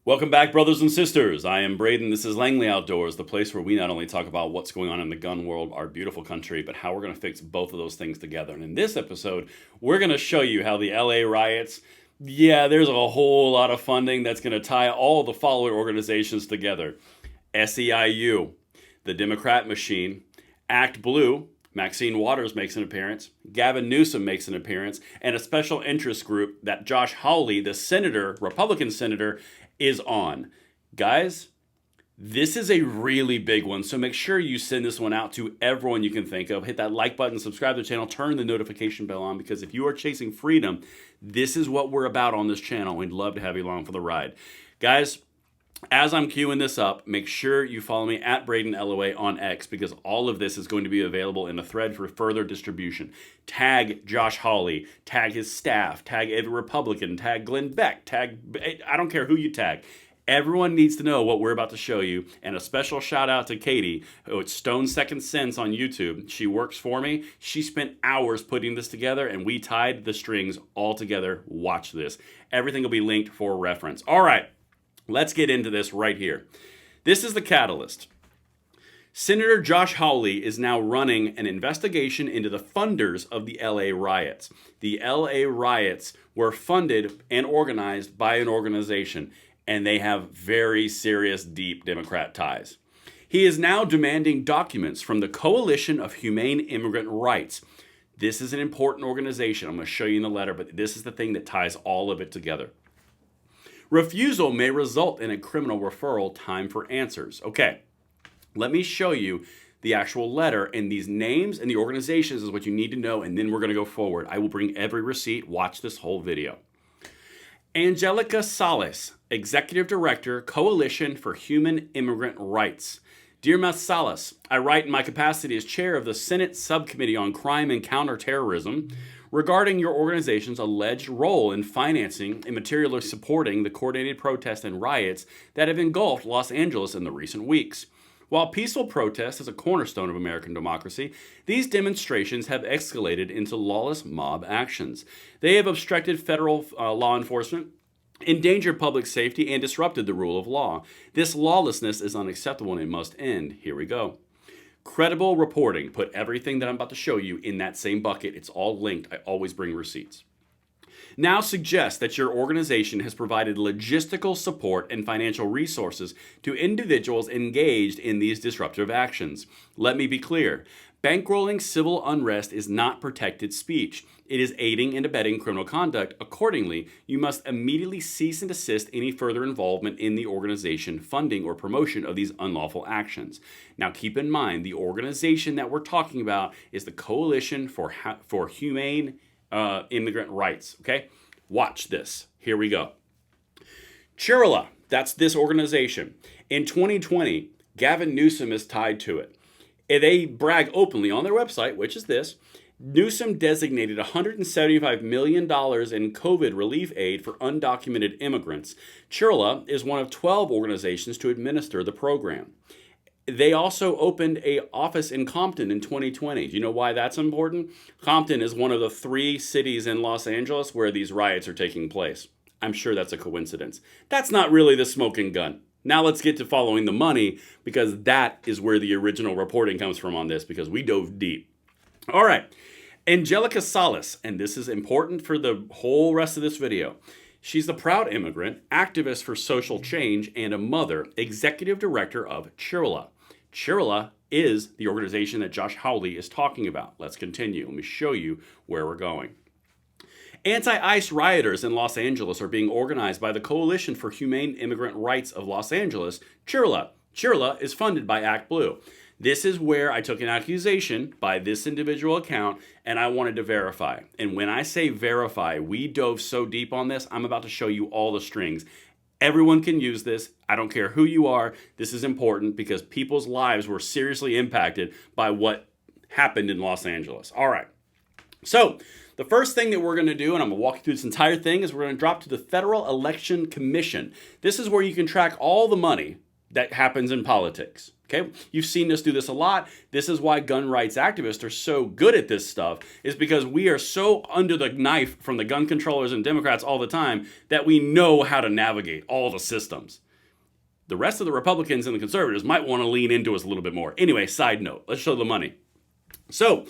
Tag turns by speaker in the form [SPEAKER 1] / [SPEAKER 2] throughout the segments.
[SPEAKER 1] Welcome back, brothers and sisters. I am Braden. This is Langley Outdoors, the place where we not only talk about what's going on in the gun world, our beautiful country, but how we're going to fix both of those things together. And in this episode, we're going to show you how the LA riots, there's a whole lot of funding that's going to tie all the following organizations together. SEIU, the Democrat machine, ActBlue, Maxine Waters makes an appearance, Gavin Newsom makes an appearance, and a special interest group that Josh Hawley, the senator, Republican senator, is on. Guys, this is a really big one, so make sure you send this one out to everyone you can think of. Hit that like button, subscribe to the channel, turn the notification bell on, because if you are chasing freedom, this is what we're about on this channel. We'd love to have you along for the ride. Guys, as I'm queuing this up, make sure you follow me at Braden LOA on X, because all of this is going to be available in a thread for further distribution. Tag Josh Hawley, tag his staff, tag every Republican, tag Glenn Beck, I don't care who you tag. Everyone needs to know what we're about to show you. And a special shout out to Katie, who it's Stone Second Sense on YouTube. She works for me. She spent hours putting this together, and we tied the strings all together. Watch this. Everything will be linked for reference. All right. Let's get into this right here. This is the catalyst. Senator Josh Hawley is now running an investigation into the funders of the LA riots. The LA riots were funded and organized by an organization, and they have very serious, deep Democrat ties. He is now demanding documents from the Coalition of Humane Immigrant Rights. This is an important organization. I'm going to show you in the letter, but this is the thing that ties all of it together. Refusal may result in a criminal referral. Time for answers. Okay, let me show you the actual letter, and these names and the organizations is what you need to know, and then we're going to go forward. I will bring every receipt. Watch this whole video. Angelica Salas, Executive Director, Coalition for Human Immigrant Rights. Dear Ms. Salas, I write in my capacity as chair of the Senate Subcommittee on Crime and Counterterrorism regarding your organization's alleged role in financing and materially supporting the coordinated protests and riots that have engulfed Los Angeles in the recent weeks. While peaceful protest is a cornerstone of American democracy, these demonstrations have escalated into lawless mob actions. They have obstructed federal law enforcement, endangered public safety, and disrupted the rule of law. This lawlessness is unacceptable and it must end. Here we go. Credible reporting. Put everything that I'm about to show you in that same bucket. It's all linked. I always bring receipts. Now suggests that your organization has provided logistical support and financial resources to individuals engaged in these disruptive actions. Let me be clear. Bankrolling civil unrest is not protected speech. It is aiding and abetting criminal conduct. Accordingly, you must immediately cease and desist any further involvement in the organization, funding, or promotion of these unlawful actions. Now keep in mind, the organization that we're talking about is the Coalition for Humane Immigrant Rights. Okay? Watch this. Here we go. CHIRLA, that's this organization. In 2020, Gavin Newsom is tied to it. They brag openly on their website, which is this. Newsom designated $175 million in COVID relief aid for undocumented immigrants. CHIRLA is one of 12 organizations to administer the program. They also opened an office in Compton in 2020. Do you know why that's important? Compton is one of the 3 cities in Los Angeles where these riots are taking place. I'm sure that's a coincidence. That's not really the smoking gun. Now let's get to following the money, because that is where the original reporting comes from on this, because we dove deep. All right, Angelica Salas, and this is important for the whole rest of this video. She's the proud immigrant, activist for social change, and a mother, executive director of CHIRLA. CHIRLA is the organization that Josh Hawley is talking about. Let's continue. Let me show you where we're going. Anti-ICE rioters in Los Angeles are being organized by the Coalition for Humane Immigrant Rights of Los Angeles, CHIRLA. CHIRLA is funded by ActBlue. This is where I took an accusation by this individual account and I wanted to verify. And when I say verify, we dove so deep on this, I'm about to show you all the strings. Everyone can use this. I don't care who you are. This is important because people's lives were seriously impacted by what happened in Los Angeles. All right. So the first thing that we're going to do, and I'm going to walk you through this entire thing, is we're going to drop to the Federal Election Commission. This is where you can track all the money that happens in politics. Okay, you've seen us do this a lot. This is why gun rights activists are so good at this stuff, is because we are so under the knife from the gun controllers and Democrats all the time that we know how to navigate all the systems. The rest of the Republicans and the conservatives might want to lean into us a little bit more. Anyway, side note, let's show the money. So,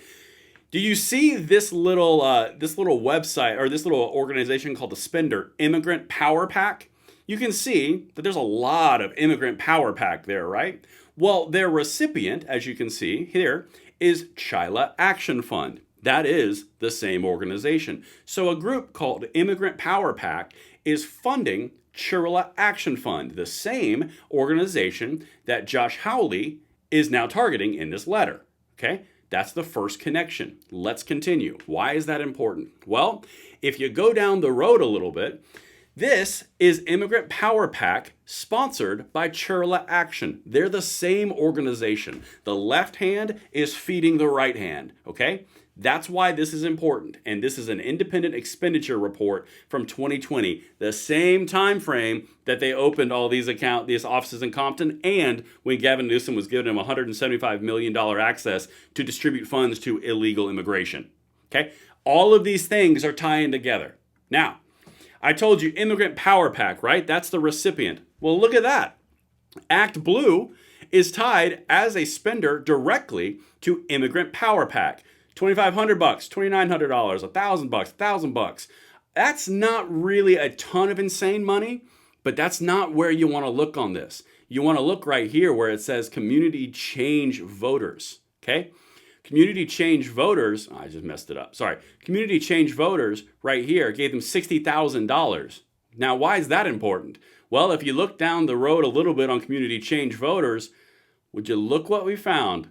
[SPEAKER 1] do you see this little website, or this little organization called the Spender, Immigrant Power Pack? You can see that there's a lot of Immigrant Power Pack there, right? Well, their recipient, as you can see here, is CHIRLA Action Fund. That is the same organization. So a group called Immigrant Power Pack is funding CHIRLA Action Fund, the same organization that Josh Hawley is now targeting in this letter. Okay, that's the first connection. Let's continue. Why is that important? Well, if you go down the road a little bit, this is Immigrant Power Pack sponsored by CHIRLA Action. They're the same organization. The left hand is feeding the right hand, okay? That's why this is important. And this is an independent expenditure report from 2020, the same time frame that they opened all these offices in Compton, and when Gavin Newsom was giving him $175 million access to distribute funds to illegal immigration. Okay? All of these things are tying together. Now, I told you Immigrant Power Pack, right? That's the recipient. Well, look at that. ActBlue is tied as a spender directly to Immigrant Power Pack. $2,500, $2,900, $1,000, $1,000. That's not really a ton of insane money, but that's not where you want to look on this. You want to look right here where it says community change voters, okay? Community change voters, I just messed it up, sorry. Community change voters right here gave them $60,000. Now, why is that important? Well, if you look down the road a little bit on community change voters, would you look what we found?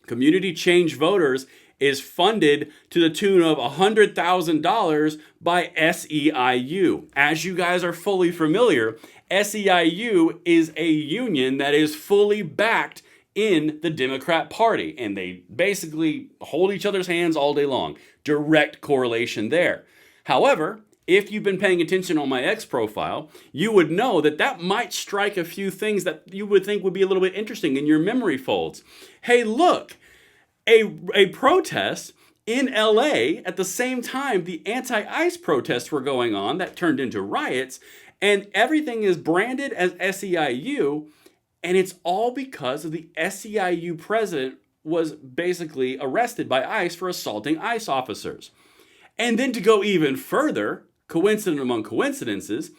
[SPEAKER 1] Community change voters is funded to the tune of $100,000 by SEIU. As you guys are fully familiar, SEIU is a union that is fully backed in the Democrat Party, and they basically hold each other's hands all day long. Direct correlation there. However, if you've been paying attention on my X profile, you would know that that might strike a few things that you would think would be a little bit interesting in your memory folds. Hey, look, a protest in LA at the same time the anti-ICE protests were going on that turned into riots, and everything is branded as SEIU, and it's all because of the SEIU president was basically arrested by ICE for assaulting ICE officers. And then to go even further, coincident among coincidences,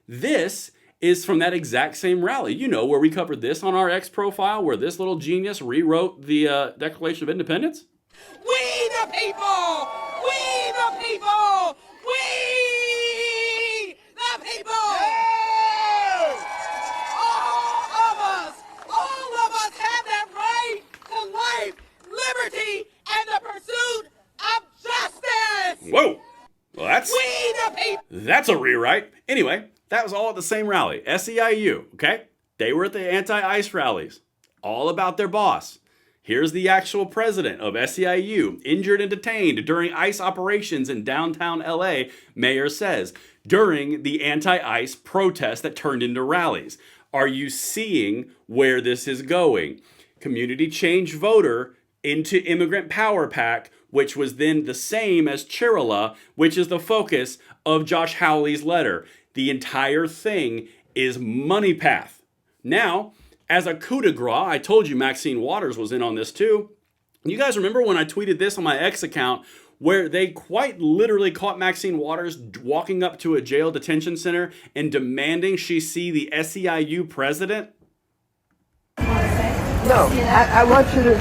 [SPEAKER 1] this is from that exact same rally. You know, where we covered this on our X profile, where this little genius rewrote the Declaration of Independence.
[SPEAKER 2] We the people! We the people! We the people! Yes! All of us have that right to life, liberty, and the pursuit of justice!
[SPEAKER 1] Whoa! Well,
[SPEAKER 2] We the people!
[SPEAKER 1] that's a rewrite. Anyway, that was all at the same rally. SEIU, okay? They were at the anti-ICE rallies. All about their boss. Here's the actual president of SEIU, injured and detained during ICE operations in downtown LA, mayor says, during the anti-ICE protest that turned into rallies. Are you seeing where this is going? Community change voter into Immigrant Power Pack, which was then the same as CHIRLA, which is the focus of Josh Hawley's letter. The entire thing is money path. Now, as a coup de grace, I told you Maxine Waters was in on this too. You guys remember when I tweeted this on my X account where they quite literally caught Maxine Waters walking up to a jail detention center and demanding she see the SEIU president?
[SPEAKER 3] No, I want you to...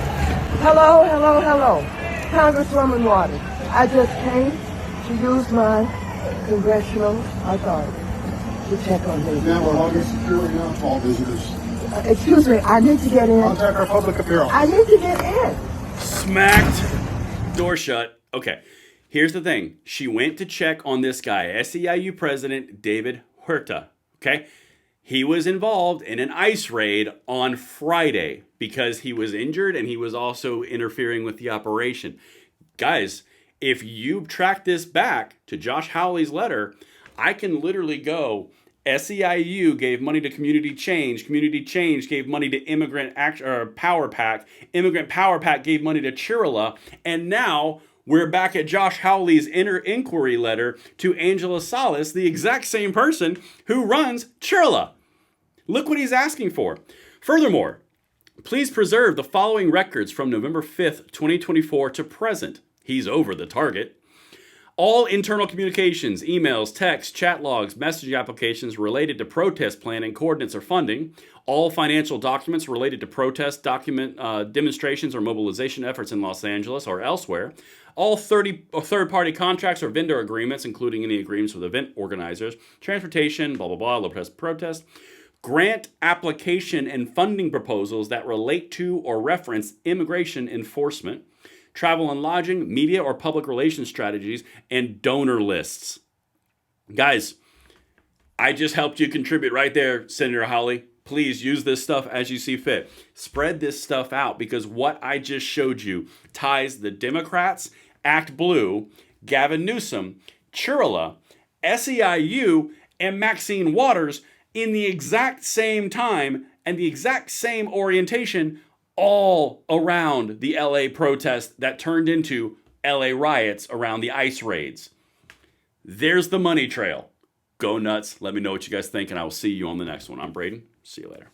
[SPEAKER 3] Hello. Congresswoman Waters, I just came to use my congressional authority to check on me.
[SPEAKER 4] Ma'am, we're holding security now to all visitors.
[SPEAKER 3] Excuse me, I need to get in.
[SPEAKER 4] Contact our public appeal.
[SPEAKER 3] I need to get in.
[SPEAKER 1] Smacked. Door shut. Okay, here's the thing. She went to check on this guy, SEIU President David Huerta, okay? He was involved in an ICE raid on Friday because he was injured and he was also interfering with the operation. Guys, if you track this back to Josh Hawley's letter, I can literally go SEIU gave money to Community Change. Community Change gave money to Immigrant Power Pack. Immigrant Power Pack gave money to CHIRLA. And now we're back at Josh Hawley's inquiry letter to Angela Salas, the exact same person who runs CHIRLA. Look what he's asking for. Furthermore, please preserve the following records from November 5th, 2024 to present. He's over the target. All internal communications, emails, texts, chat logs, messaging applications related to protest planning, coordinates, or funding. All financial documents related to protest, demonstrations, or mobilization efforts in Los Angeles or elsewhere. All third-party contracts or vendor agreements, including any agreements with event organizers, transportation, blah, blah, blah, Lopez protest. Grant application and funding proposals that relate to or reference immigration enforcement, travel and lodging, media or public relations strategies, and donor lists. Guys, I just helped you contribute right there, Senator Hawley. Please use this stuff as you see fit. Spread this stuff out, because what I just showed you ties the Democrats, ActBlue, Gavin Newsom, CHIRLA, SEIU, and Maxine Waters in the exact same time and the exact same orientation, all around the LA protest that turned into LA riots around the ICE raids. There's the money trail. Go nuts. Let me know what you guys think, and I will see you on the next one. I'm Braden. See you later.